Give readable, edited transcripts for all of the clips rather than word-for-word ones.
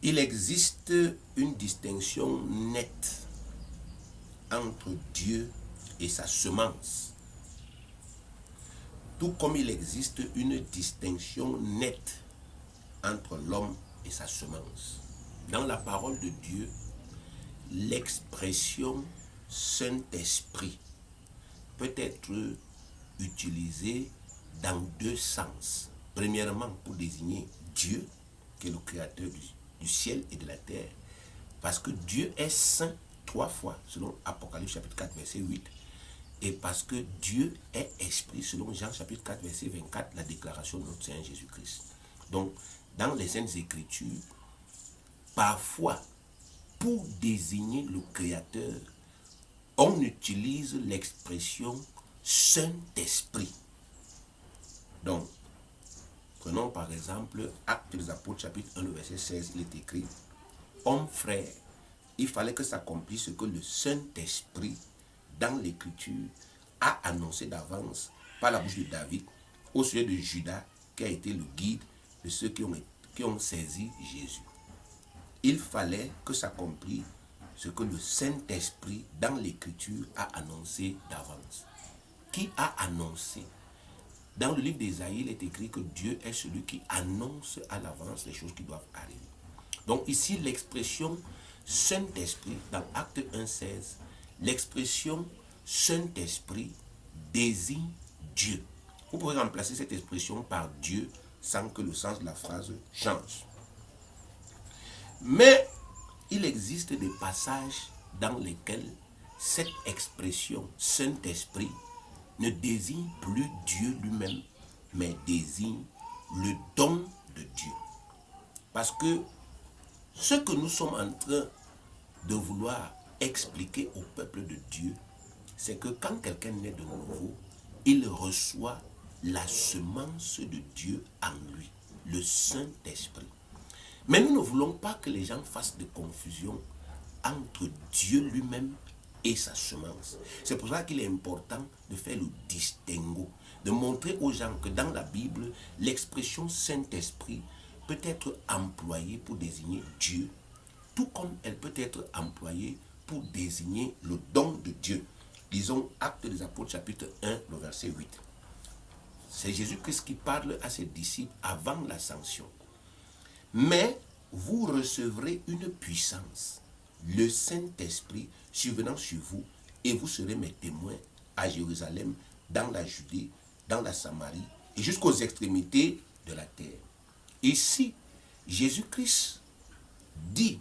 Il existe une distinction nette entre Dieu et sa semence, tout comme il existe une distinction nette entre l'homme et sa semence. Dans la parole de Dieu, l'expression Saint-Esprit peut être utilisée dans deux sens. Premièrement, pour désigner Dieu, qui est le créateur du ciel et de la terre, parce que Dieu est saint 3 fois, selon Apocalypse chapitre 4, verset 8, et parce que Dieu est esprit, selon Jean chapitre 4, verset 24, la déclaration de notre Seigneur Jésus-Christ. Donc, dans les Saintes Écritures, parfois, pour désigner le Créateur, on utilise l'expression Saint-Esprit. Donc, prenons par exemple Actes des Apôtres, chapitre 1, le verset 16, il est écrit « Hommes frères, il fallait que s'accomplisse ce que le Saint-Esprit, dans l'Écriture, a annoncé d'avance par la bouche de David au sujet de Judas, qui a été le guide de ceux qui ont saisi Jésus. » Il fallait que s'accomplisse ce que le Saint-Esprit, dans l'Écriture, a annoncé d'avance. Qui a annoncé? Dans le livre d'Ésaïe, il est écrit que Dieu est celui qui annonce à l'avance les choses qui doivent arriver. Donc ici, l'expression Saint-Esprit, dans Acte 1,16, l'expression Saint-Esprit désigne Dieu. Vous pouvez remplacer cette expression par Dieu sans que le sens de la phrase change. Mais il existe des passages dans lesquels cette expression Saint-Esprit ne désigne plus Dieu lui-même, mais désigne le don de Dieu. Parce que ce que nous sommes en train de vouloir expliquer au peuple de Dieu, c'est que quand quelqu'un naît de nouveau, il reçoit la semence de Dieu en lui, le Saint-Esprit. Mais nous ne voulons pas que les gens fassent de confusion entre Dieu lui-même et sa semence. C'est pour ça qu'il est important de faire le distinguo, de montrer aux gens que dans la Bible, l'expression Saint-Esprit peut être employée pour désigner Dieu, tout comme elle peut être employée pour désigner le don de Dieu. Lisons Actes des Apôtres, chapitre 1, le verset 8. C'est Jésus-Christ qui parle à ses disciples avant l'ascension. Mais vous recevrez une puissance, le Saint-Esprit survenant sur vous, et vous serez mes témoins à Jérusalem, dans la Judée, dans la Samarie, et jusqu'aux extrémités de la terre. Ici, Jésus-Christ dit,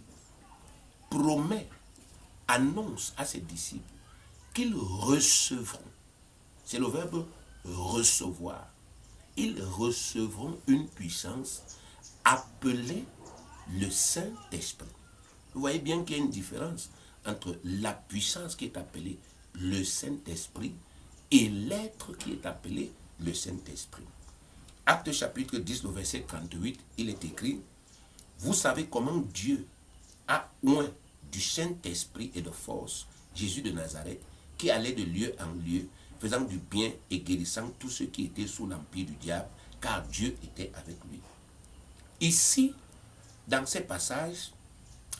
promet, annonce à ses disciples qu'ils recevront. C'est le verbe recevoir. Ils recevront une puissance appelée le Saint-Esprit. Vous voyez bien qu'il y a une différence entre la puissance qui est appelée le Saint-Esprit et l'être qui est appelé le Saint-Esprit. Acte chapitre 10, le verset 38, il est écrit « Vous savez comment Dieu a oint du Saint-Esprit et de force Jésus de Nazareth, qui allait de lieu en lieu, faisant du bien et guérissant tous ceux qui étaient sous l'empire du diable, car Dieu était avec lui. » Ici, dans ces passages,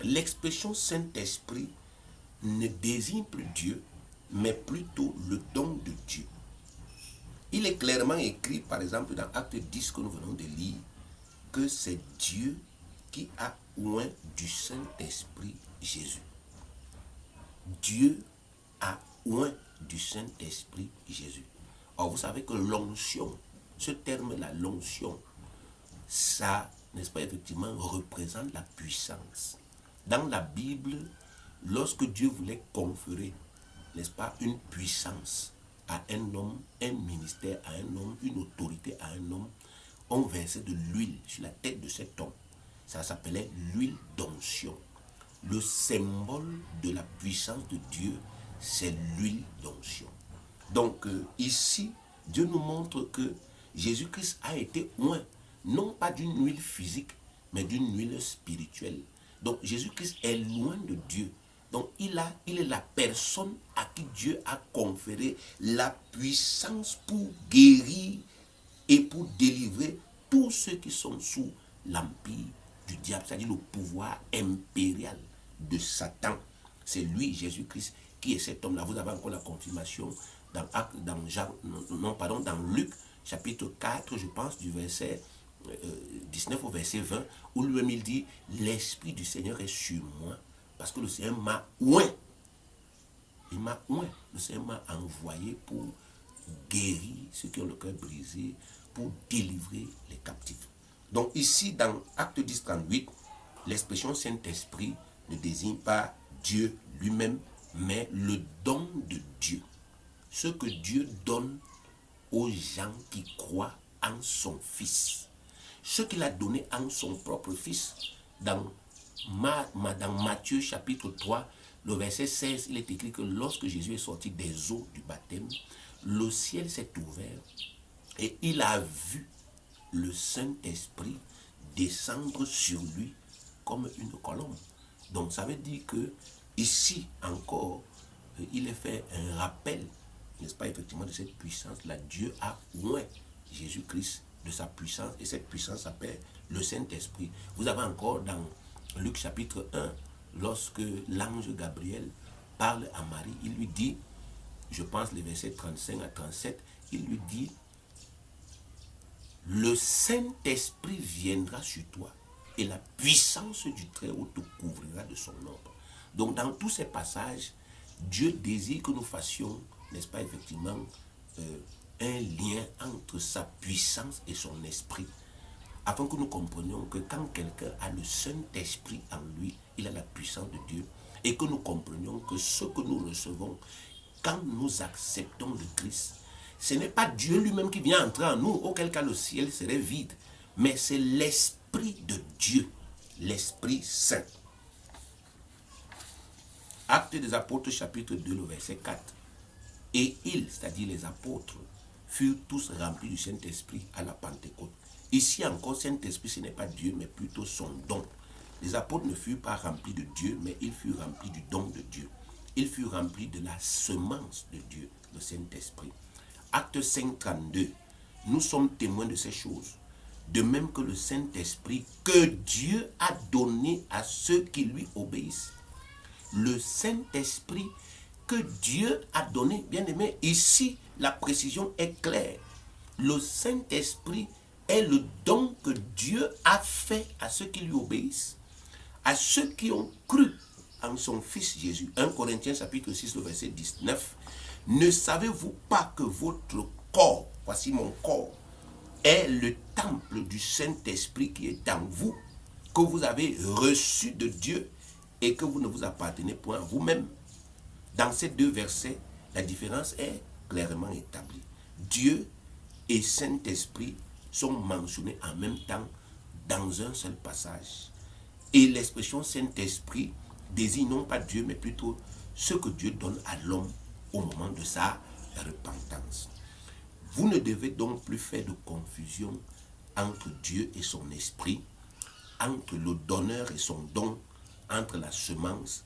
l'expression Saint-Esprit ne désigne plus Dieu, mais plutôt le don de Dieu. Il est clairement écrit, par exemple, dans Acte 10 que nous venons de lire, que c'est Dieu qui a oint du Saint-Esprit Jésus. Dieu a oint du Saint-Esprit Jésus. Or, vous savez que l'onction, ce terme-là, l'onction, ça, n'est-ce pas, effectivement, représente la puissance. Dans la Bible, lorsque Dieu voulait conférer, n'est-ce pas, une puissance à un homme, un ministère à un homme, une autorité à un homme, on versait de l'huile sur la tête de cet homme. Ça s'appelait l'huile d'onction. Le symbole de la puissance de Dieu, c'est l'huile d'onction. Donc ici, Dieu nous montre que Jésus-Christ a été oint, non pas d'une huile physique, mais d'une huile spirituelle. Donc Jésus-Christ est loin de Dieu. Donc il est la personne à qui Dieu a conféré la puissance pour guérir et pour délivrer tous ceux qui sont sous l'empire du diable, c'est-à-dire le pouvoir impérial de Satan. C'est lui, Jésus-Christ, qui est cet homme-là. Vous avez encore la confirmation dans Luc, chapitre 4, je pense, du verset 19 au verset 20, où lui-même il dit, l'Esprit du Seigneur est sur moi, parce que le Seigneur m'a oint. Il m'a oint. Le Seigneur m'a envoyé pour guérir ceux qui ont le cœur brisé, pour délivrer les captifs. Donc ici, dans Acte 10, 38, l'expression Saint-Esprit ne désigne pas Dieu lui-même, mais le don de Dieu. Ce que Dieu donne aux gens qui croient en son Fils. Ce qu'il a donné en son propre Fils. Dans Matthieu chapitre 3, le verset 16, il est écrit que lorsque Jésus est sorti des eaux du baptême, le ciel s'est ouvert et il a vu le Saint-Esprit descendre sur lui comme une colombe. Donc ça veut dire que ici encore, il est fait un rappel, n'est-ce pas, effectivement, de cette puissance-là. Dieu a oint Jésus-Christ de sa puissance, et cette puissance s'appelle le Saint-Esprit. Vous avez encore dans Luc chapitre 1, lorsque l'ange Gabriel parle à Marie, il lui dit, je pense les versets 35 à 37, il lui dit, le Saint-Esprit viendra sur toi et la puissance du Très-Haut te couvrira de son ombre. Donc dans tous ces passages, Dieu désire que nous fassions, n'est-ce pas, effectivement, un lien entre sa puissance et son esprit, afin que nous comprenions que quand quelqu'un a le Saint-Esprit en lui, il a la puissance de Dieu, et que nous comprenions que ce que nous recevons quand nous acceptons le Christ, ce n'est pas Dieu lui-même qui vient entrer en nous, auquel cas le ciel serait vide, mais c'est l'Esprit de Dieu, l'Esprit Saint. Actes des Apôtres, chapitre 2, le verset 4. Et ils, c'est-à-dire les apôtres, furent tous remplis du Saint-Esprit à la Pentecôte. Ici encore, Saint-Esprit, ce n'est pas Dieu, mais plutôt son don. Les apôtres ne furent pas remplis de Dieu, mais ils furent remplis du don de Dieu. Ils furent remplis de la semence de Dieu, le Saint-Esprit. Acte 5, 32. Nous sommes témoins de ces choses. De même que le Saint-Esprit que Dieu a donné à ceux qui lui obéissent. Le Saint-Esprit que Dieu a donné, bien aimé, ici la précision est claire. Le Saint-Esprit est le don que Dieu a fait à ceux qui lui obéissent, à ceux qui ont cru en son Fils Jésus. 1 Corinthiens chapitre 6, le verset 19. Ne savez-vous pas que votre corps, voici mon corps, est le temple du Saint-Esprit qui est en vous, que vous avez reçu de Dieu et que vous ne vous appartenez point à vous-même. Dans ces deux versets, la différence est clairement établie. Dieu et Saint-Esprit sont mentionnés en même temps dans un seul passage. Et l'expression Saint-Esprit désigne non pas Dieu, mais plutôt ce que Dieu donne à l'homme au moment de sa repentance. Vous ne devez donc plus faire de confusion entre Dieu et son esprit, entre le donneur et son don, entre la semence,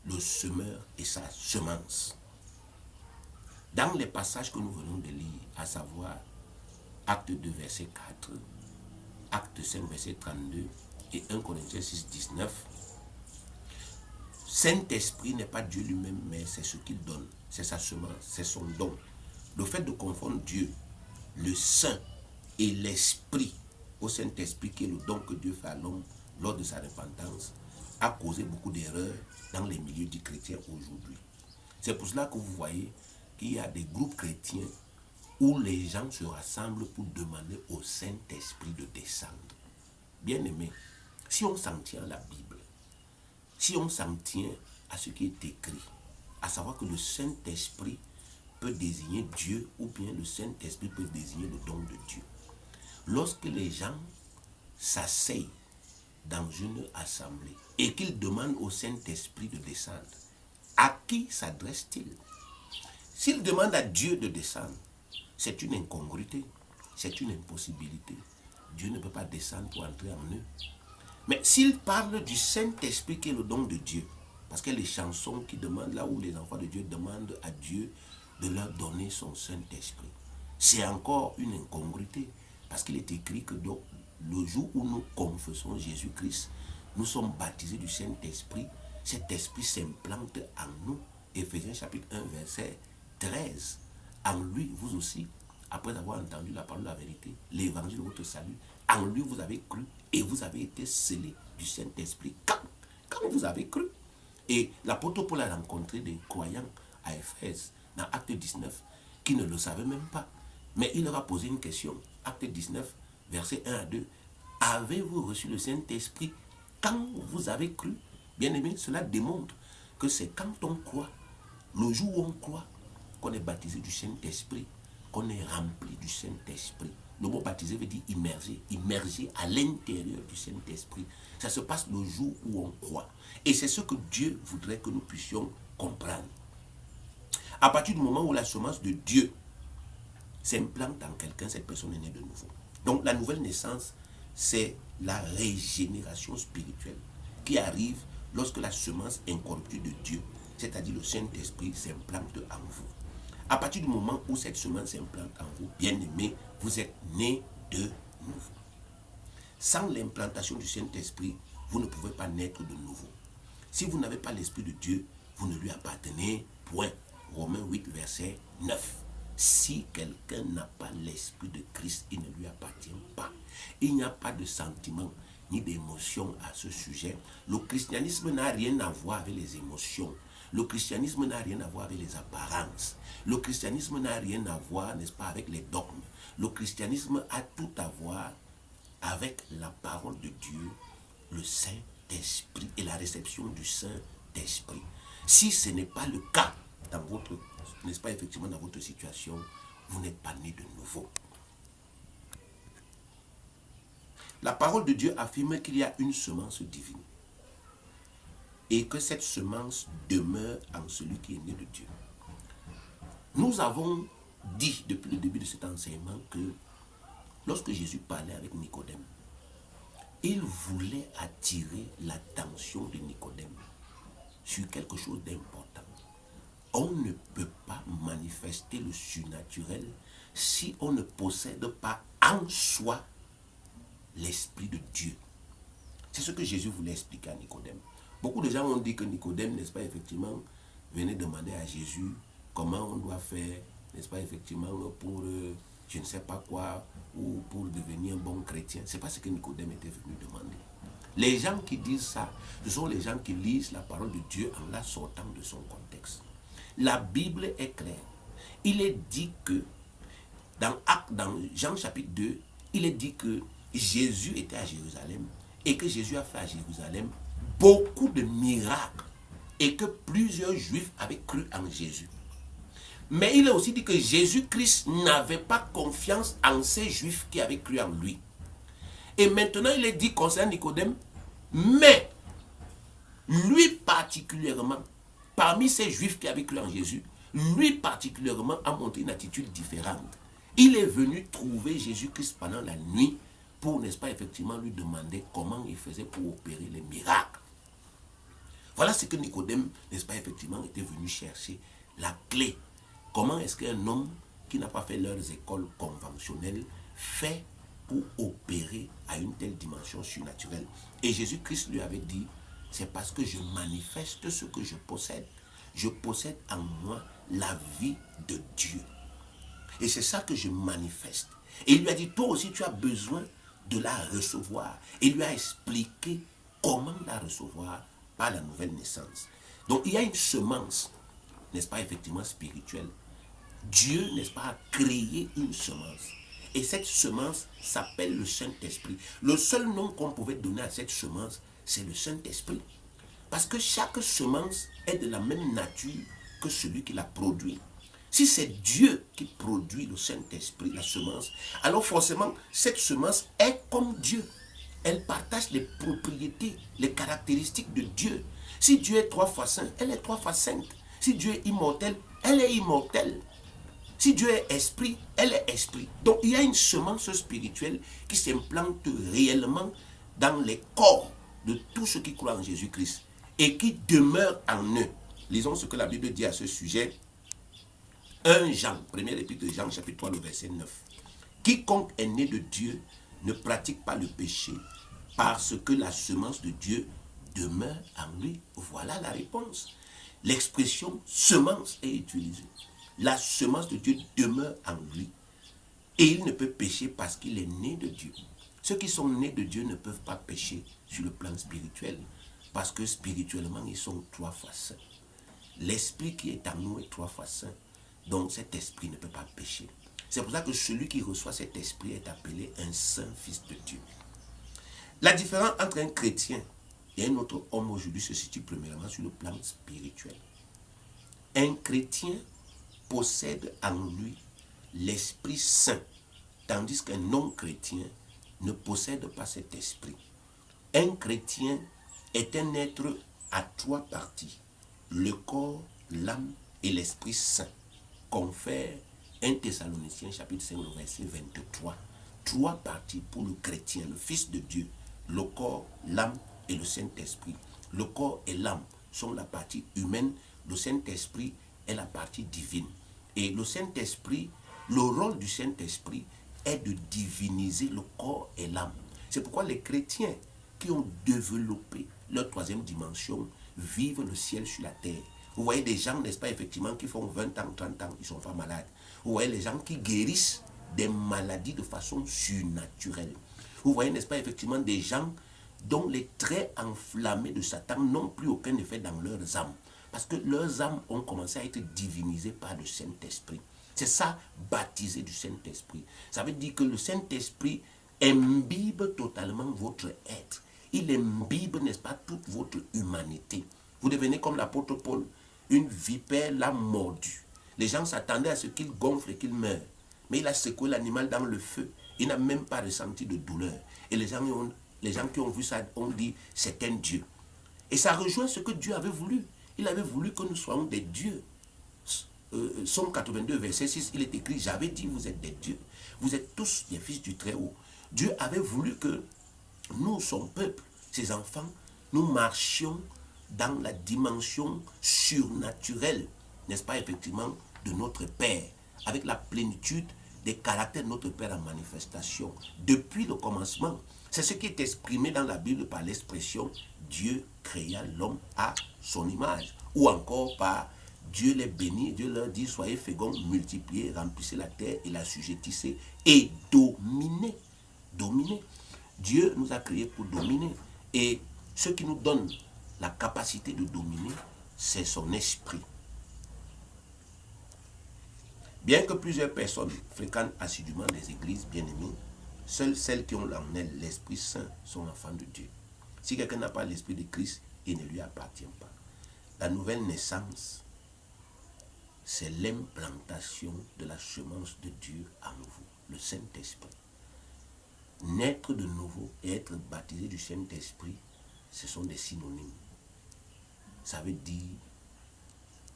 le semeur et sa semence. Dans les passages que nous venons de lire, à savoir Acte 2, verset 4, Acte 5, verset 32 et 1 Corinthiens 6, 19, Saint-Esprit n'est pas Dieu lui-même, mais c'est ce qu'il donne, c'est sa semence, c'est son don. Le fait de confondre Dieu, le Saint et l'Esprit au Saint-Esprit, qui est le don que Dieu fait à l'homme lors de sa repentance, a causé beaucoup d'erreurs dans les milieux du chrétien aujourd'hui. C'est pour cela que vous voyez qu'il y a des groupes chrétiens où les gens se rassemblent pour demander au Saint-Esprit de descendre. Bien aimé, si on s'en tient à la Bible, si on s'en tient à ce qui est écrit, à savoir que le Saint-Esprit peut désigner Dieu ou bien le Saint-Esprit peut désigner le don de Dieu. Lorsque les gens s'asseyent dans une assemblée et qu'ils demandent au Saint-Esprit de descendre, à qui s'adresse-t-il? S'ils demandent à Dieu de descendre, c'est une incongruité, c'est une impossibilité. Dieu ne peut pas descendre pour entrer en eux. Mais s'ils parlent du Saint-Esprit qui est le don de Dieu, parce que les chansons qui demandent, là où les enfants de Dieu demandent à Dieu de leur donner son Saint-Esprit, c'est encore une incongruité, parce qu'il est écrit que le jour où nous confessons Jésus-Christ, nous sommes baptisés du Saint-Esprit, cet esprit s'implante en nous. Éphésiens chapitre 1, verset 13. En lui, vous aussi, après avoir entendu la parole de la vérité, l'évangile de votre salut, en lui vous avez cru et vous avez été scellés du Saint-Esprit. Quand vous avez cru. Et l'apôtre Paul a rencontré des croyants à Éphèse, dans Acte 19, qui ne le savaient même pas. Mais il leur a posé une question. Acte 19, versets 1 à 2. Avez-vous reçu le Saint-Esprit quand vous avez cru? Bien aimé, cela démontre que c'est quand on croit, le jour où on croit, qu'on est baptisé du Saint-Esprit, qu'on est rempli du Saint-Esprit. Le mot baptisé veut dire immergé, immergé à l'intérieur du Saint-Esprit. Ça se passe le jour où on croit. Et c'est ce que Dieu voudrait que nous puissions comprendre. À partir du moment où la semence de Dieu s'implante en quelqu'un, cette personne est née de nouveau. Donc la nouvelle naissance, c'est la régénération spirituelle qui arrive lorsque la semence incorruptible de Dieu, c'est-à-dire le Saint-Esprit, s'implante en vous. À partir du moment où cette semence s'implante en vous, bien-aimé, vous êtes né de nouveau. Sans l'implantation du Saint-Esprit, vous ne pouvez pas naître de nouveau. Si vous n'avez pas l'Esprit de Dieu, vous ne lui appartenez point. Romains 8, verset 9. Si quelqu'un n'a pas l'Esprit de Christ, il ne lui appartient pas. Il n'y a pas de sentiment ni d'émotion à ce sujet. Le christianisme n'a rien à voir avec les émotions. Le christianisme n'a rien à voir avec les apparences. Le christianisme n'a rien à voir, n'est-ce pas, avec les dogmes. Le christianisme a tout à voir avec la parole de Dieu, le Saint-Esprit et la réception du Saint-Esprit. Si ce n'est pas le cas dans votre, n'est-ce pas, effectivement, dans votre situation, vous n'êtes pas né de nouveau. La parole de Dieu affirme qu'il y a une semence divine et que cette semence demeure en celui qui est né de Dieu. Nous avons dit depuis le début de cet enseignement que lorsque Jésus parlait avec Nicodème, il voulait attirer l'attention de Nicodème sur quelque chose d'important. On ne peut pas manifester le surnaturel si on ne possède pas en soi l'Esprit de Dieu. C'est ce que Jésus voulait expliquer à Nicodème. Beaucoup de gens ont dit que Nicodème, n'est-ce pas, effectivement, venait demander à Jésus comment on doit faire, n'est-ce pas, effectivement, pour je ne sais pas quoi, ou pour devenir un bon chrétien. Ce n'est pas ce que Nicodème était venu demander. Les gens qui disent ça, ce sont les gens qui lisent la parole de Dieu en la sortant de son contexte. La Bible est claire. Il est dit que, dans Jean chapitre 2, il est dit que Jésus était à Jérusalem et que Jésus a fait à Jérusalem beaucoup de miracles et que plusieurs Juifs avaient cru en Jésus. Mais il a aussi dit que Jésus-Christ n'avait pas confiance en ces Juifs qui avaient cru en lui. Et maintenant, il est dit concernant Nicodème, mais lui particulièrement, parmi ces Juifs qui avaient cru en Jésus, lui particulièrement a montré une attitude différente. Il est venu trouver Jésus-Christ pendant la nuit pour, n'est-ce pas, effectivement, lui demander comment il faisait pour opérer les miracles. Voilà ce que Nicodème, n'est-ce pas, effectivement, était venu chercher, la clé. Comment est-ce qu'un homme qui n'a pas fait leurs écoles conventionnelles fait pour opérer à une telle dimension surnaturelle? Et Jésus-Christ lui avait dit, c'est parce que je manifeste ce que je possède. Je possède en moi la vie de Dieu. Et c'est ça que je manifeste. Et il lui a dit, toi aussi tu as besoin de la recevoir. Et il lui a expliqué comment la recevoir par la nouvelle naissance. Donc il y a une semence, n'est-ce pas, effectivement spirituelle. Dieu, n'est-ce pas, a créé une semence. Et cette semence s'appelle le Saint-Esprit. Le seul nom qu'on pouvait donner à cette semence, c'est le Saint-Esprit. Parce que chaque semence est de la même nature que celui qui l'a produit. Si c'est Dieu qui produit le Saint-Esprit, la semence, alors forcément, cette semence est comme Dieu. Elle partage les propriétés, les caractéristiques de Dieu. Si Dieu est 3 fois saint, elle est 3 fois sainte. Si Dieu est immortel, elle est immortelle. Si Dieu est esprit, elle est esprit. Donc il y a une semence spirituelle qui s'implante réellement dans les corps de tous ceux qui croient en Jésus-Christ et qui demeure en eux. Lisons ce que la Bible dit à ce sujet. 1 Jean, première épître de Jean, chapitre 3, le verset 9. Quiconque est né de Dieu ne pratique pas le péché parce que la semence de Dieu demeure en lui? Voilà la réponse. L'expression semence est utilisée. La semence de Dieu demeure en lui et il ne peut pécher parce qu'il est né de Dieu. Ceux qui sont nés de Dieu ne peuvent pas pécher sur le plan spirituel parce que spirituellement ils sont 3 fois saints. L'esprit qui est en nous est 3 fois saint, donc cet esprit ne peut pas pécher. C'est pour ça que celui qui reçoit cet esprit est appelé un saint fils de Dieu. La différence entre un chrétien et un autre homme aujourd'hui se situe premièrement sur le plan spirituel. Un chrétien possède en lui l'Esprit Saint, tandis qu'un non-chrétien ne possède pas cet esprit. Un chrétien est un être à 3 parties, le corps, l'âme et l'Esprit Saint. Confère 1 Thessaloniciens chapitre 5, verset 23. 3 parties pour le chrétien, le Fils de Dieu, le corps, l'âme et le Saint-Esprit. Le corps et l'âme sont la partie humaine, le Saint-Esprit est la partie divine. Et le Saint-Esprit, le rôle du Saint-Esprit est de diviniser le corps et l'âme. C'est pourquoi les chrétiens qui ont développé leur 3e dimension vivent le ciel sur la terre. Vous voyez des gens, n'est-ce pas, effectivement, qui font 20 ans, 30 ans, ils ne sont pas malades. Vous voyez les gens qui guérissent des maladies de façon surnaturelle. Vous voyez, n'est-ce pas, effectivement, des gens dont les traits enflammés de Satan n'ont plus aucun effet dans leurs âmes. Parce que leurs âmes ont commencé à être divinisées par le Saint-Esprit. C'est ça, baptisé du Saint-Esprit. Ça veut dire que le Saint-Esprit imbibe totalement votre être. Il imbibe, n'est-ce pas, toute votre humanité. Vous devenez comme l'apôtre Paul. Une vipère l'a mordu. Les gens s'attendaient à ce qu'il gonfle et qu'il meure. Mais il a secoué l'animal dans le feu. Il n'a même pas ressenti de douleur. Et les gens qui ont vu ça ont dit, c'est un Dieu. Et ça rejoint ce que Dieu avait voulu. Il avait voulu que nous soyons des dieux. Somme 82, verset 6, il est écrit, j'avais dit, vous êtes des dieux. Vous êtes tous des fils du Très-Haut. Dieu avait voulu que nous, son peuple, ses enfants, nous marchions dans la dimension surnaturelle, n'est-ce pas, effectivement, de notre Père, avec la plénitude des caractères de notre Père en manifestation. Depuis le commencement, c'est ce qui est exprimé dans la Bible par l'expression « Dieu créa l'homme à son image » ou encore par « Dieu les bénit, Dieu leur dit, soyez féconds, multipliez, remplissez la terre et l'assujettissez et dominez. » Dominer. Dieu nous a créés pour dominer. Et ce qui nous donne la capacité de dominer, c'est son esprit. Bien que plusieurs personnes fréquentent assidûment les églises bien-aimées, seules celles qui ont en elles l'Esprit Saint sont enfants de Dieu. Si quelqu'un n'a pas l'Esprit de Christ, il ne lui appartient pas. La nouvelle naissance, c'est l'implantation de la semence de Dieu en vous, le Saint-Esprit. Naître de nouveau et être baptisé du Saint-Esprit, ce sont des synonymes. Ça veut dire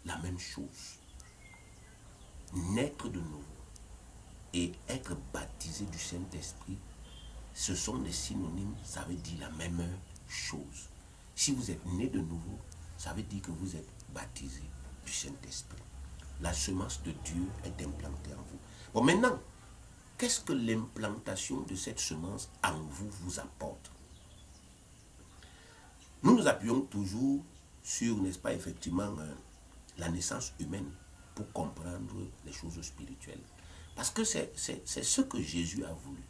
la même chose. Naître de nouveau et être baptisé du Saint-Esprit, ce sont des synonymes, ça veut dire la même chose. Si vous êtes né de nouveau, ça veut dire que vous êtes baptisé du Saint-Esprit. La semence de Dieu est implantée en vous. Bon, maintenant, qu'est-ce que l'implantation de cette semence en vous vous apporte? Nous nous appuyons toujours sur, n'est-ce pas, effectivement, la naissance humaine pour comprendre les choses spirituelles. Parce que c'est ce que Jésus a voulu.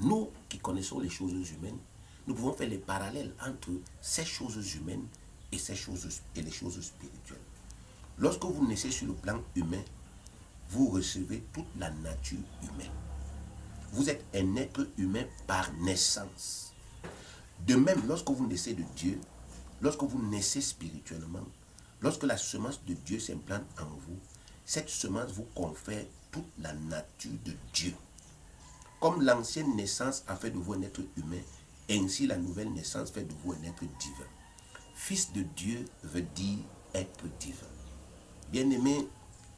Nous qui connaissons les choses humaines, nous pouvons faire les parallèles entre ces choses humaines et les choses spirituelles. Lorsque vous naissez sur le plan humain, vous recevez toute la nature humaine. Vous êtes un être humain par naissance. De même, lorsque vous naissez de Dieu, lorsque vous naissez spirituellement, lorsque la semence de Dieu s'implante en vous, cette semence vous confère toute la nature de Dieu. Comme l'ancienne naissance a fait de vous un être humain, ainsi la nouvelle naissance fait de vous un être divin. Fils de Dieu veut dire être divin. Bien-aimé,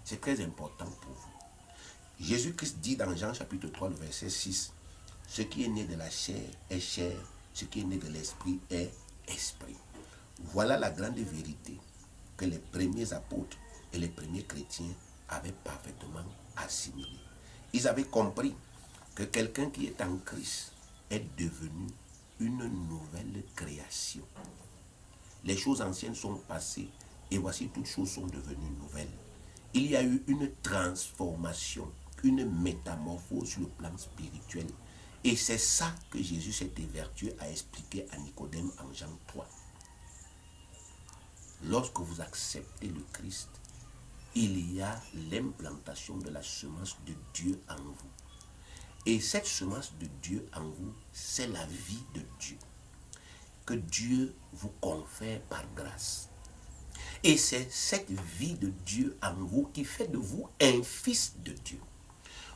c'est très important pour vous. Jésus-Christ dit dans Jean chapitre 3, le verset 6, « Ce qui est né de la chair est chair, ce qui est né de l'esprit est esprit. » Voilà la grande vérité que les premiers apôtres et les premiers chrétiens avaient parfaitement assimilée. Ils avaient compris que quelqu'un qui est en Christ est devenu une nouvelle création. Les choses anciennes sont passées et voici toutes choses sont devenues nouvelles. Il y a eu une transformation, une métamorphose sur le plan spirituel. Et c'est ça que Jésus s'est évertué à expliquer à Nicodème en Jean 3. Lorsque vous acceptez le Christ, il y a l'implantation de la semence de Dieu en vous. Et cette semence de Dieu en vous, c'est la vie de Dieu, que Dieu vous confère par grâce. Et c'est cette vie de Dieu en vous qui fait de vous un fils de Dieu.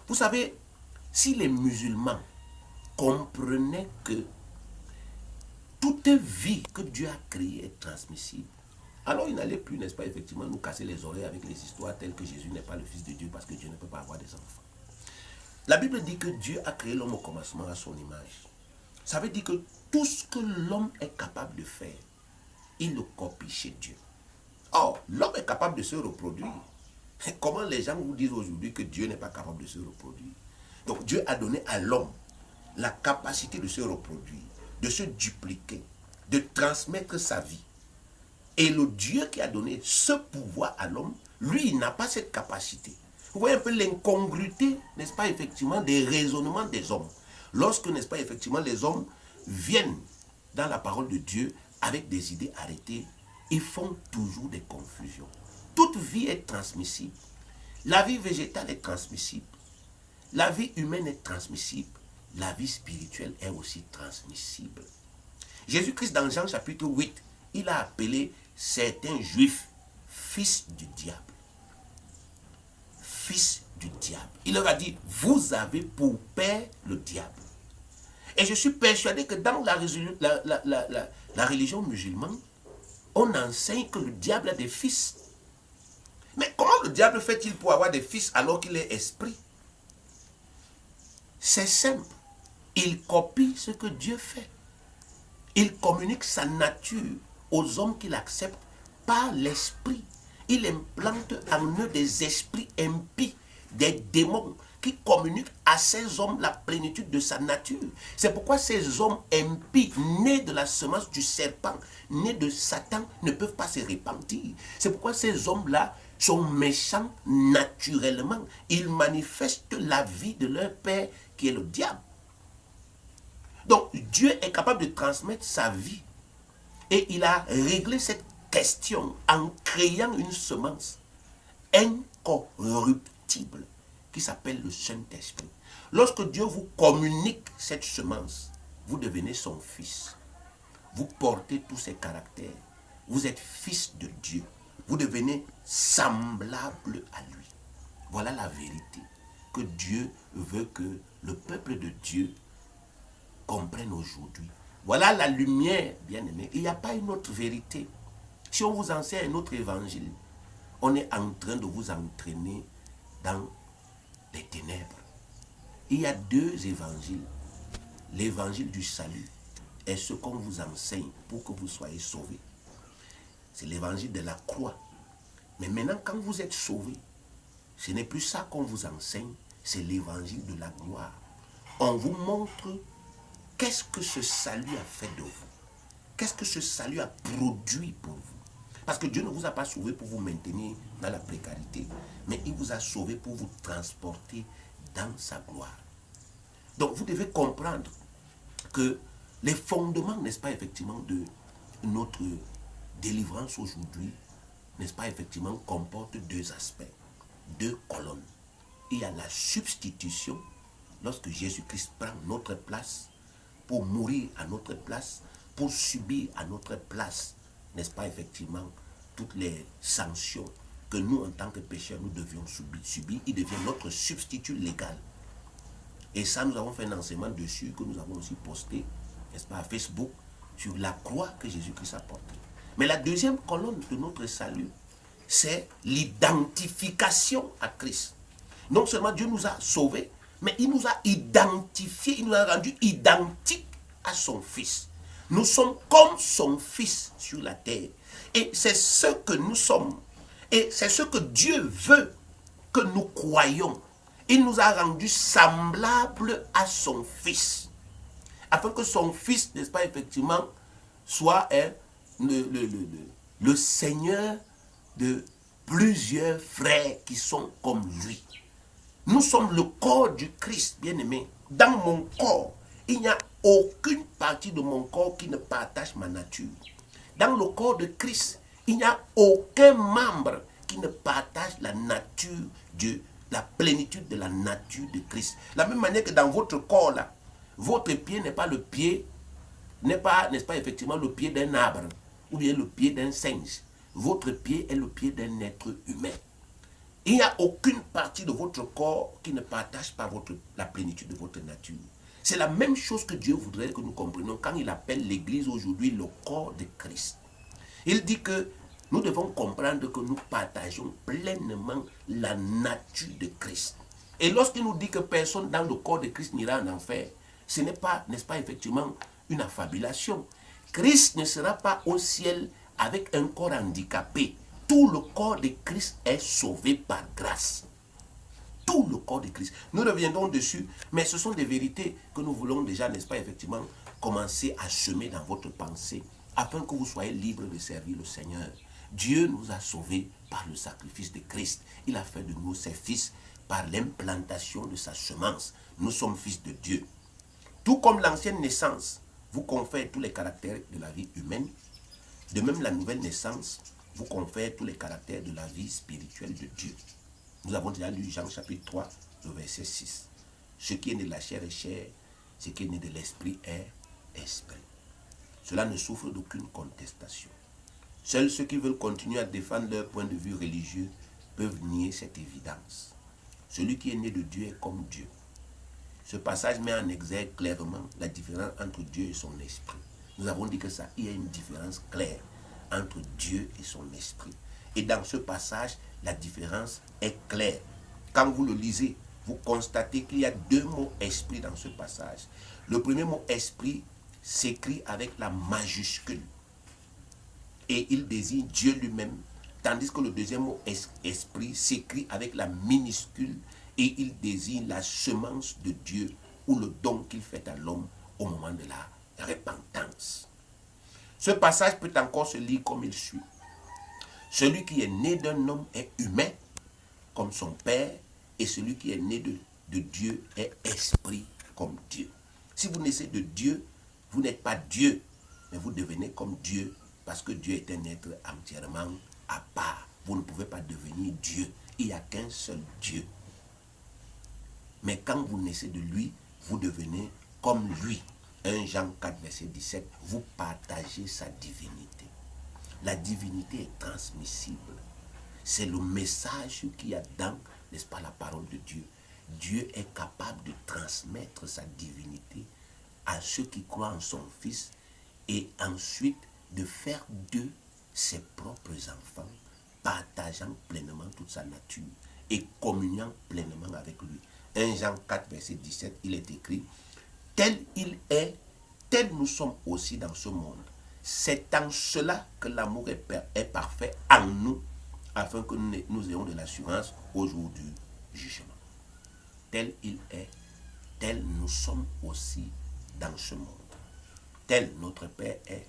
Vous savez, si les musulmans comprenaient que toute vie que Dieu a créée est transmissible, alors il n'allait plus, n'est-ce pas, effectivement, nous casser les oreilles avec les histoires telles que Jésus n'est pas le fils de Dieu parce que Dieu ne peut pas avoir des enfants. La Bible dit que Dieu a créé l'homme au commencement à son image. Ça veut dire que tout ce que l'homme est capable de faire, il le copie chez Dieu. Or, l'homme est capable de se reproduire. Comment les gens vous disent aujourd'hui que Dieu n'est pas capable de se reproduire? Donc Dieu a donné à l'homme la capacité de se reproduire, de se dupliquer, de transmettre sa vie. Et le Dieu qui a donné ce pouvoir à l'homme, lui, il n'a pas cette capacité. Vous voyez un peu l'incongruité, n'est-ce pas, effectivement, des raisonnements des hommes. Lorsque, n'est-ce pas, effectivement, les hommes viennent dans la parole de Dieu avec des idées arrêtées, ils font toujours des confusions. Toute vie est transmissible. La vie végétale est transmissible. La vie humaine est transmissible. La vie spirituelle est aussi transmissible. Jésus-Christ, dans Jean chapitre 8, il a appelé certains juifs fils du diable. Fils du diable. Il leur a dit, vous avez pour père le diable. Et je suis persuadé que dans la religion musulmane, on enseigne que le diable a des fils. Mais comment le diable fait-il pour avoir des fils alors qu'il est esprit? C'est simple. Il copie ce que Dieu fait. Il communique sa nature aux hommes qu'il accepte par l'esprit. Il implante en eux des esprits impies, des démons qui communiquent à ces hommes la plénitude de sa nature. C'est pourquoi ces hommes impies, nés de la semence du serpent, nés de Satan, ne peuvent pas se repentir. C'est pourquoi ces hommes-là sont méchants naturellement. Ils manifestent la vie de leur père qui est le diable. Donc Dieu est capable de transmettre sa vie. Et il a réglé cette question en créant une semence incorruptible qui s'appelle le Saint-Esprit. Lorsque Dieu vous communique cette semence, vous devenez son fils. Vous portez tous ses caractères. Vous êtes fils de Dieu. Vous devenez semblable à lui. Voilà la vérité que Dieu veut que le peuple de Dieu comprenne aujourd'hui. Voilà la lumière, bien-aimé. Il n'y a pas une autre vérité. Si on vous enseigne un autre évangile, on est en train de vous entraîner dans les ténèbres. Il y a deux évangiles. L'évangile du salut est ce qu'on vous enseigne pour que vous soyez sauvés. C'est l'évangile de la croix. Mais maintenant, quand vous êtes sauvés, ce n'est plus ça qu'on vous enseigne, c'est l'évangile de la gloire. On vous montre qu'est-ce que ce salut a fait de vous. Qu'est-ce que ce salut a produit pour vous. Parce que Dieu ne vous a pas sauvé pour vous maintenir dans la précarité, mais il vous a sauvé pour vous transporter dans sa gloire. Donc vous devez comprendre que les fondements, n'est-ce pas, effectivement, de notre délivrance aujourd'hui, n'est-ce pas, effectivement, comportent deux aspects, deux colonnes. Il y a la substitution, lorsque Jésus-Christ prend notre place, pour mourir à notre place, pour subir à notre place, n'est-ce pas, effectivement, toutes les sanctions que nous, en tant que pécheurs, nous devions subir. Il devient notre substitut légal. Et ça, nous avons fait un enseignement dessus, que nous avons aussi posté, n'est-ce pas, à Facebook, sur la croix que Jésus-Christ a portée. Mais la deuxième colonne de notre salut, c'est l'identification à Christ. Non seulement Dieu nous a sauvés, mais il nous a identifiés, il nous a rendus identiques à son Fils. Nous sommes comme son Fils sur la terre. Et c'est ce que nous sommes. Et c'est ce que Dieu veut que nous croyions. Il nous a rendus semblables à son Fils. afin que son fils, n'est-ce pas, effectivement, soit le Seigneur de plusieurs frères qui sont comme lui. Nous sommes le corps du Christ, bien-aimé. Dans mon corps, il n'y a aucune partie de mon corps qui ne partage ma nature. Dans le corps de Christ, il n'y a aucun membre qui ne partage la nature de la plénitude de la nature de Christ. De la même manière que dans votre corps là, votre pied n'est pas le pied, n'est pas, n'est-ce pas, effectivement le pied d'un arbre ou bien le pied d'un singe. Votre pied est le pied d'un être humain. Il n'y a aucune partie de votre corps qui ne partage pas la plénitude de votre nature. C'est la même chose que Dieu voudrait que nous comprenions quand il appelle l'Église aujourd'hui le corps de Christ. Il dit que nous devons comprendre que nous partageons pleinement la nature de Christ. Et lorsqu'il nous dit que personne dans le corps de Christ n'ira en enfer, ce n'est pas, n'est-ce pas, effectivement, une affabulation. Christ ne sera pas au ciel avec un corps handicapé. Tout le corps de Christ est sauvé par grâce. Tout le corps de Christ. Nous reviendrons dessus, mais ce sont des vérités que nous voulons déjà, n'est-ce pas, effectivement, commencer à semer dans votre pensée, afin que vous soyez libres de servir le Seigneur. Dieu nous a sauvés par le sacrifice de Christ. Il a fait de nous ses fils par l'implantation de sa semence. Nous sommes fils de Dieu. Tout comme l'ancienne naissance vous confère tous les caractères de la vie humaine, de même la nouvelle naissance vous confère tous les caractères de la vie spirituelle de Dieu. Nous avons déjà lu Jean chapitre 3, le verset 6. Ce qui est né de la chair est chair, ce qui est né de l'esprit est esprit. Cela ne souffre d'aucune contestation. Seuls ceux qui veulent continuer à défendre leur point de vue religieux peuvent nier cette évidence. Celui qui est né de Dieu est comme Dieu. Ce passage met en exergue clairement la différence entre Dieu et son esprit. Nous avons dit que ça, il y a une différence claire entre Dieu et son esprit. Et dans ce passage, la différence est claire. Quand vous le lisez, vous constatez qu'il y a deux mots esprit dans ce passage. Le premier mot esprit s'écrit avec la majuscule. Et il désigne Dieu lui-même. Tandis que le deuxième mot esprit s'écrit avec la minuscule et il désigne la semence de Dieu ou le don qu'il fait à l'homme au moment de la repentance. Ce passage peut encore se lire comme il suit. Celui qui est né d'un homme est humain, comme son père, et celui qui est né de Dieu est esprit, comme Dieu. Si vous naissez de Dieu, vous n'êtes pas Dieu, mais vous devenez comme Dieu, parce que Dieu est un être entièrement à part. Vous ne pouvez pas devenir Dieu. Il n'y a qu'un seul Dieu. Mais quand vous naissez de lui, vous devenez comme lui. 1 Jean 4, verset 17, vous partagez sa divinité. La divinité est transmissible. C'est le message qu'il y a dans, n'est-ce pas, la parole de Dieu. Dieu est capable de transmettre sa divinité à ceux qui croient en son Fils et ensuite de faire d'eux ses propres enfants, partageant pleinement toute sa nature et communiant pleinement avec lui. 1 Jean 4, verset 17, il est écrit, tel il est, tel nous sommes aussi dans ce monde. C'est en cela que l'amour est parfait en nous, afin que nous ayons de l'assurance au jour du jugement. Tel il est, tel nous sommes aussi dans ce monde. Tel notre Père est,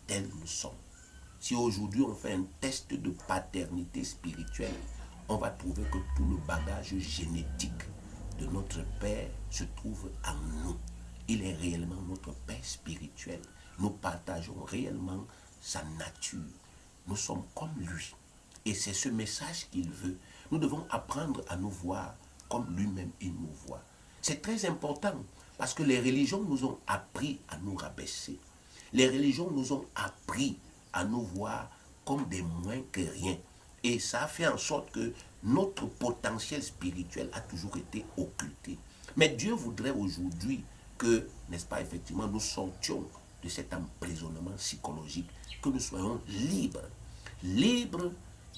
tel nous sommes. Si aujourd'hui on fait un test de paternité spirituelle, on va trouver que tout le bagage génétique de notre Père se trouve en nous. Il est réellement notre Père spirituel. Nous partageons réellement sa nature. Nous sommes comme lui. Et c'est ce message qu'il veut. Nous devons apprendre à nous voir comme lui-même il nous voit. C'est très important parce que les religions nous ont appris à nous rabaisser. Les religions nous ont appris à nous voir comme des moins que rien. Et ça a fait en sorte que notre potentiel spirituel a toujours été occulté. Mais Dieu voudrait aujourd'hui que, n'est-ce pas, effectivement, nous sortions de cet emprisonnement psychologique, que nous soyons libres. Libres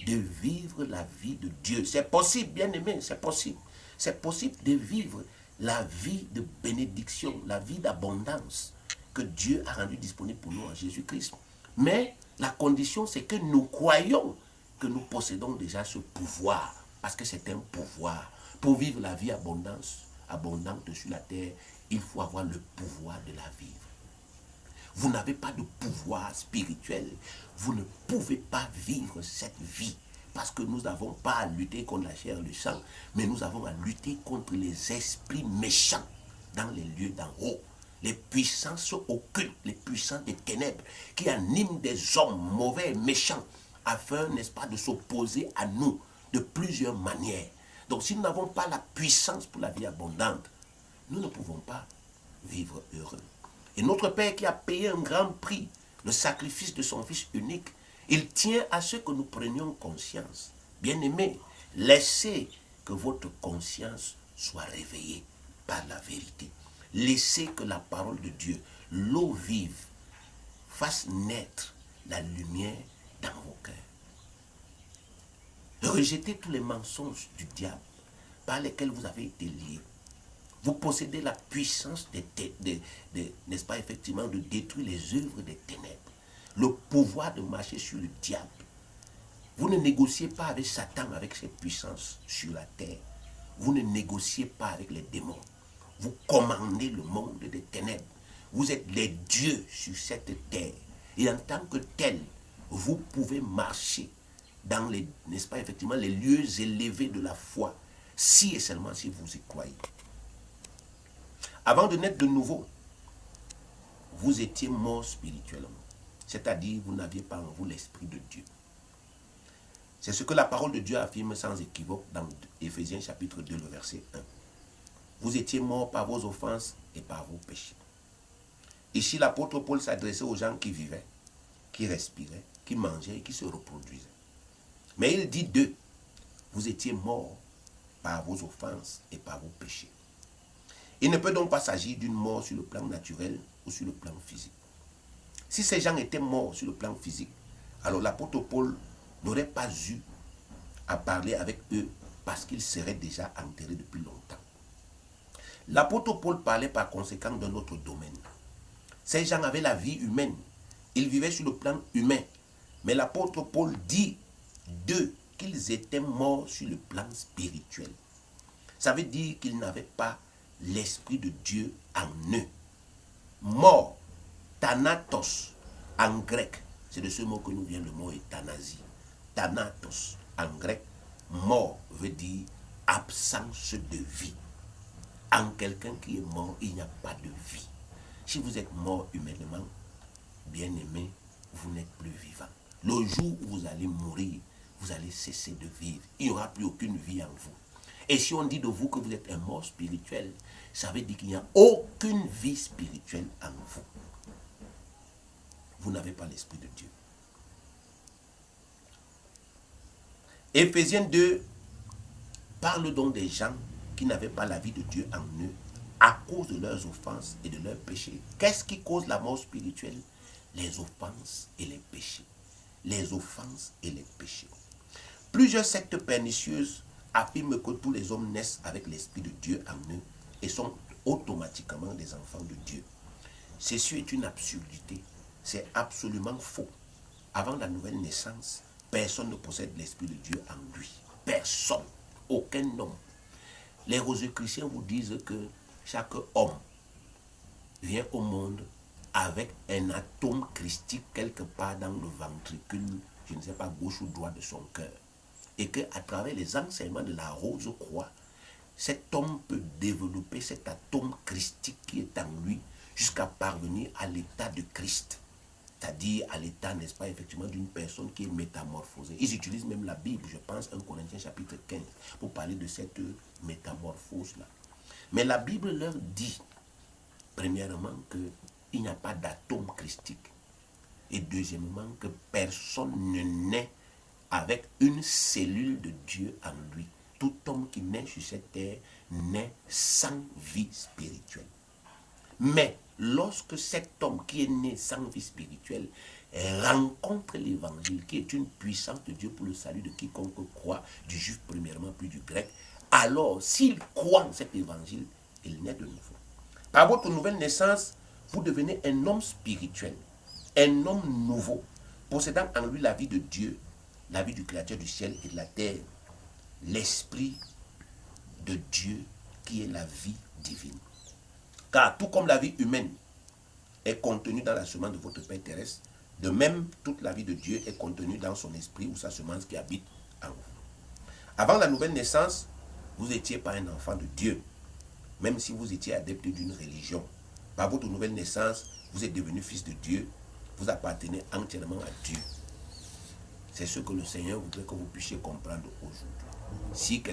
de vivre la vie de Dieu. C'est possible, bien aimé, c'est possible. C'est possible de vivre la vie de bénédiction, la vie d'abondance que Dieu a rendue disponible pour nous en Jésus-Christ. Mais la condition, c'est que nous croyons que nous possédons déjà ce pouvoir, parce que c'est un pouvoir. Pour vivre la vie abondance, abondante sur la terre, il faut avoir le pouvoir de la vivre. Vous n'avez pas de pouvoir spirituel. Vous ne pouvez pas vivre cette vie. Parce que nous n'avons pas à lutter contre la chair et le sang, mais nous avons à lutter contre les esprits méchants dans les lieux d'en haut. Les puissances occultes, les puissances des ténèbres, qui animent des hommes mauvais et méchants, afin, n'est-ce pas, de s'opposer à nous de plusieurs manières. Donc si nous n'avons pas la puissance pour la vie abondante, nous ne pouvons pas vivre heureux. Et notre Père qui a payé un grand prix, le sacrifice de son Fils unique, il tient à ce que nous prenions conscience. Bien-aimés, laissez que votre conscience soit réveillée par la vérité. Laissez que la parole de Dieu, l'eau vive, fasse naître la lumière dans vos cœurs. Rejetez tous les mensonges du diable par lesquels vous avez été liés. Vous possédez la puissance, n'est-ce pas, effectivement, de détruire les œuvres des ténèbres. Le pouvoir de marcher sur le diable. Vous ne négociez pas avec Satan, avec ses puissances sur la terre. Vous ne négociez pas avec les démons. Vous commandez le monde des ténèbres. Vous êtes les dieux sur cette terre. Et en tant que tel, vous pouvez marcher dans les, n'est-ce pas, effectivement, les lieux élevés de la foi, si et seulement si vous y croyez. Avant de naître de nouveau, vous étiez mort spirituellement. C'est-à-dire, vous n'aviez pas en vous l'Esprit de Dieu. C'est ce que la parole de Dieu affirme sans équivoque dans Éphésiens chapitre 2, le verset 1. Vous étiez morts par vos offenses et par vos péchés. Ici, l'apôtre Paul s'adressait aux gens qui vivaient, qui respiraient, qui mangeaient et qui se reproduisaient. Mais il dit d'eux, vous étiez morts par vos offenses et par vos péchés. Il ne peut donc pas s'agir d'une mort sur le plan naturel ou sur le plan physique. Si ces gens étaient morts sur le plan physique, alors l'apôtre Paul n'aurait pas eu à parler avec eux parce qu'ils seraient déjà enterrés depuis longtemps. L'apôtre Paul parlait par conséquent d'un autre domaine. Ces gens avaient la vie humaine. Ils vivaient sur le plan humain. Mais l'apôtre Paul dit d'eux qu'ils étaient morts sur le plan spirituel. Ça veut dire qu'ils n'avaient pas l'Esprit de Dieu en eux. Mort, thanatos, en grec, c'est de ce mot que nous vient le mot euthanasie. Thanatos, en grec, mort veut dire absence de vie. En quelqu'un qui est mort, il n'y a pas de vie. Si vous êtes mort humainement, bien aimé, vous n'êtes plus vivant. Le jour où vous allez mourir, vous allez cesser de vivre. Il n'y aura plus aucune vie en vous. Et si on dit de vous que vous êtes un mort spirituel, ça veut dire qu'il n'y a aucune vie spirituelle en vous. Vous n'avez pas l'Esprit de Dieu. Éphésiens 2 parle donc des gens qui n'avaient pas la vie de Dieu en eux à cause de leurs offenses et de leurs péchés. Qu'est-ce qui cause la mort spirituelle? Les offenses et les péchés. Les offenses et les péchés. Plusieurs sectes pernicieuses affirment que tous les hommes naissent avec l'Esprit de Dieu en eux et sont automatiquement des enfants de Dieu. Ceci est une absurdité. C'est absolument faux. Avant la nouvelle naissance, personne ne possède l'Esprit de Dieu en lui. Personne. Aucun homme. Les rosicruciens vous disent que chaque homme vient au monde avec un atome christique quelque part dans le ventricule, je ne sais pas, gauche ou droite de son cœur. Et qu'à travers les enseignements de la rose-croix, cet homme peut développer cet atome christique qui est en lui jusqu'à parvenir à l'état de Christ. C'est-à-dire à l'état, n'est-ce pas, effectivement, d'une personne qui est métamorphosée. Ils utilisent même la Bible, je pense, 1 Corinthiens chapitre 15, pour parler de cette métamorphose-là. Mais la Bible leur dit, premièrement, qu'il n'y a pas d'atome christique. Et deuxièmement, que personne ne naît avec une cellule de Dieu en lui. Tout homme qui naît sur cette terre naît sans vie spirituelle. Mais lorsque cet homme qui est né sans vie spirituelle rencontre l'évangile, qui est une puissance de Dieu pour le salut de quiconque croit, du juif premièrement, puis du grec, alors s'il croit en cet évangile, il naît de nouveau. Par votre nouvelle naissance, vous devenez un homme spirituel, un homme nouveau, possédant en lui la vie de Dieu, la vie du Créateur du ciel et de la terre, l'Esprit de Dieu qui est la vie divine. Car tout comme la vie humaine est contenue dans la semence de votre Père terrestre, de même, toute la vie de Dieu est contenue dans son esprit ou sa semence qui habite en vous. Avant la nouvelle naissance, vous n'étiez pas un enfant de Dieu, même si vous étiez adepte d'une religion. Par votre nouvelle naissance, vous êtes devenu fils de Dieu, vous appartenez entièrement à Dieu. C'est ce que le Seigneur voudrait que vous puissiez comprendre aujourd'hui. Si quelqu'un